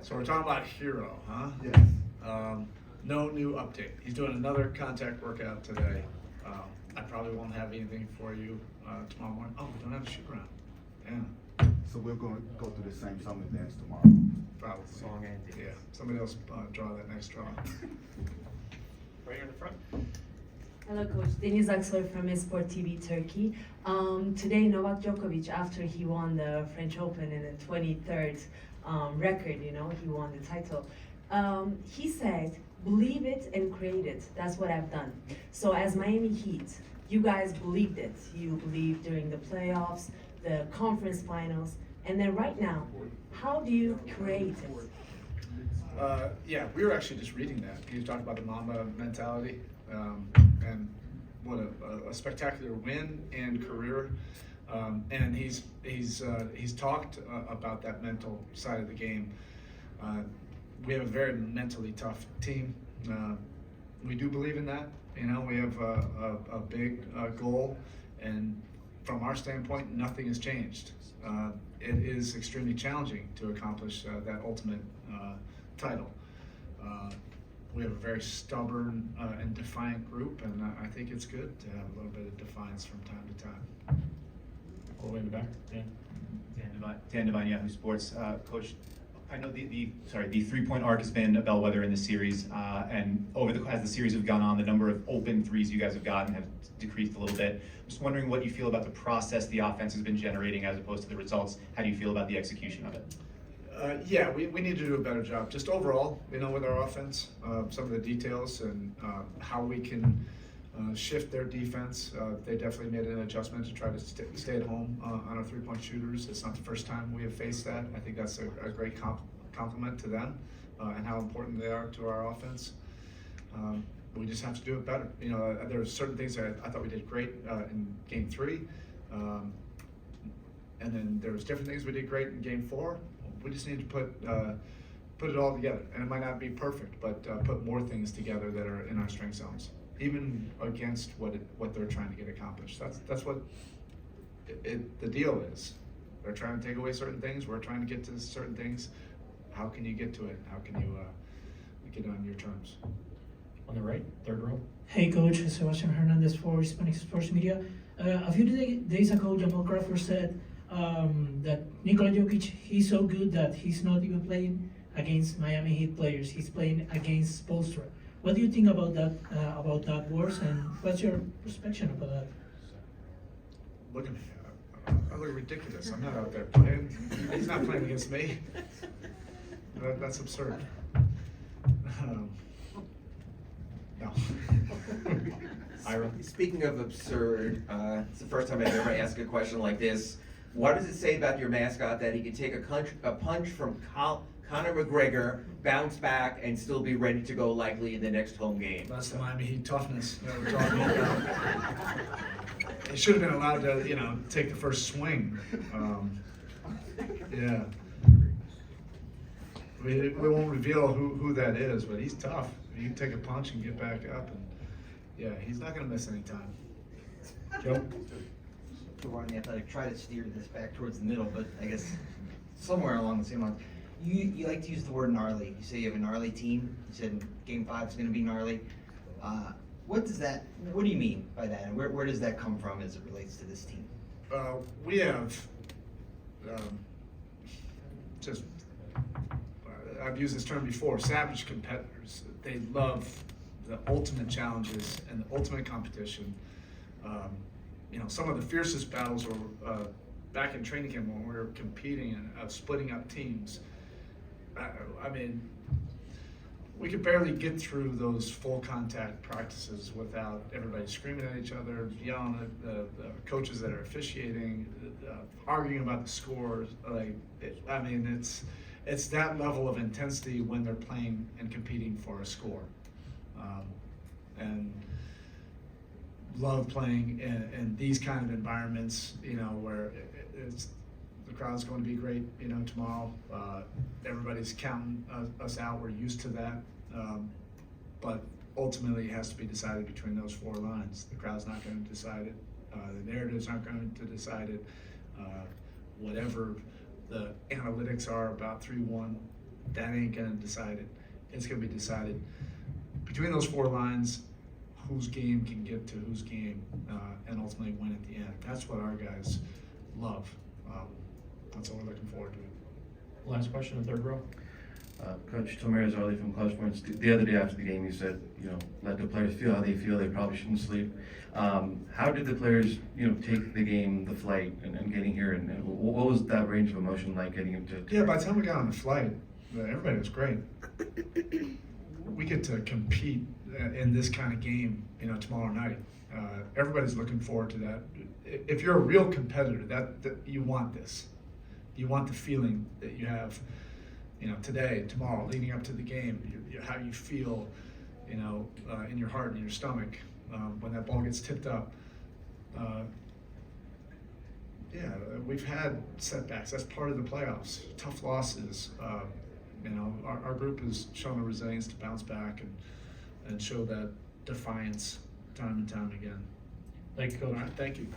So we're talking about Hero, huh? Yes. No new update. He's doing another contact workout today. I probably won't have anything for you tomorrow morning. Oh, we don't have a shoot around. Yeah, So we're going to go through the same summit dance tomorrow. probably. Song antics. Yeah, somebody else draw that next draw. Right here in the front. Hello, Coach. Deniz Aksoy from Sport TV Turkey. Today, Novak Djokovic, after he won the French Open in the 23rd record, he won the title. He said, "Believe it and create it." That's what I've done. So, as Miami Heat, you guys believed it. You believed during the playoffs, the conference finals, and then right now, how do you create it? Yeah, we were actually just reading that. He was talking about the Mamba mentality and what a spectacular win and career. And he's talked about that mental side of the game. We have a very mentally tough team. We do believe in that. We have a big goal, and from our standpoint, nothing has changed. It is extremely challenging to accomplish that ultimate title. We have a very stubborn and defiant group, and I think it's good to have a little bit of defiance from time to time. All the way in the back. Dan. Dan Devine, Yahoo Sports. Coach, I know the three-point arc has been a bellwether in the series, and as the series have gone on, the number of open threes you guys have gotten have decreased a little bit. I'm just wondering what you feel about the process the offense has been generating as opposed to the results. How do you feel about the execution of it? Yeah, we need to do a better job. Just overall, with our offense, some of the details and how we can shift their defense. They definitely made an adjustment to try to stay at home on our three-point shooters. It's not the first time we have faced that. I think that's a great compliment to them and how important they are to our offense. We just have to do it better. There are certain things that I thought we did great in Game 3. And then there was different things we did great in Game 4. We just need to put it all together, and it might not be perfect, but put more things together that are in our strength zones, even against what they're trying to get accomplished. That's what the deal is. They're trying to take away certain things. We're trying to get to certain things. How can you get to it? How can you get it on your terms? On the right, third row. Hey Coach, Sebastian Hernandez for Hispanic Sports Media. A few days ago, Jamal Crawford said that Nikola Jokic, he's so good that he's not even playing against Miami Heat players. He's playing against Spoelstra. What do you think about that words, and what's your perspective about that? Look at me. I look ridiculous. I'm not out there playing. He's not playing against me. That's absurd. No. Ira. Speaking of absurd, it's the first time I've ever asked a question like this. What does it say about your mascot that he can take a punch from Conor McGregor, bounce back, and still be ready to go likely in the next home game? That's the Miami Heat toughness that we're talking about. He should have been allowed to, take the first swing. Yeah. We won't reveal who that is, but he's tough. You can take a punch and get back up, and yeah, he's not going to miss any time. Joe. To run the Athletic, try to steer this back towards the middle, but I guess somewhere along the same line. You like to use the word gnarly. You say you have a gnarly team. You said Game 5 is going to be gnarly. What do you mean by that, and where does that come from as it relates to this team? We have I've used this term before, savage competitors. They love the ultimate challenges and the ultimate competition. Some of the fiercest battles were back in training camp when we were competing and splitting up teams. I mean, we could barely get through those full contact practices without everybody screaming at each other, yelling at the coaches that are officiating, arguing about the scores. It's that level of intensity when they're playing and competing for a score. And love playing in these kind of environments, where the crowd's going to be great, tomorrow. Everybody's counting us out. We're used to that. But ultimately, it has to be decided between those four lines. The crowd's not going to decide it. The narratives aren't going to decide it. Whatever the analytics are about 3-1, that ain't gonna decide it. It's gonna be decided between those four lines, whose game can get to whose game, and ultimately win at the end. That's what our guys love. That's what we're looking forward to. Last question, the third row. Coach Tomer Zarli from College Points. The other day after the game, you said, let the players feel how they feel. They probably shouldn't sleep. How did the players, take the game, the flight, and getting here? And what was that range of emotion like getting into? Yeah, by the time we got on the flight, everybody was great. We get to compete in this kind of game, tomorrow night. Everybody's looking forward to that. If you're a real competitor, that you want this. You want the feeling that you have, today, tomorrow, leading up to the game. How you feel, in your heart and your stomach when that ball gets tipped up. Yeah, we've had setbacks. That's part of the playoffs. Tough losses. Our group has shown the resilience to bounce back and show that defiance time and time again. Thank you, All Coach. right, thank you.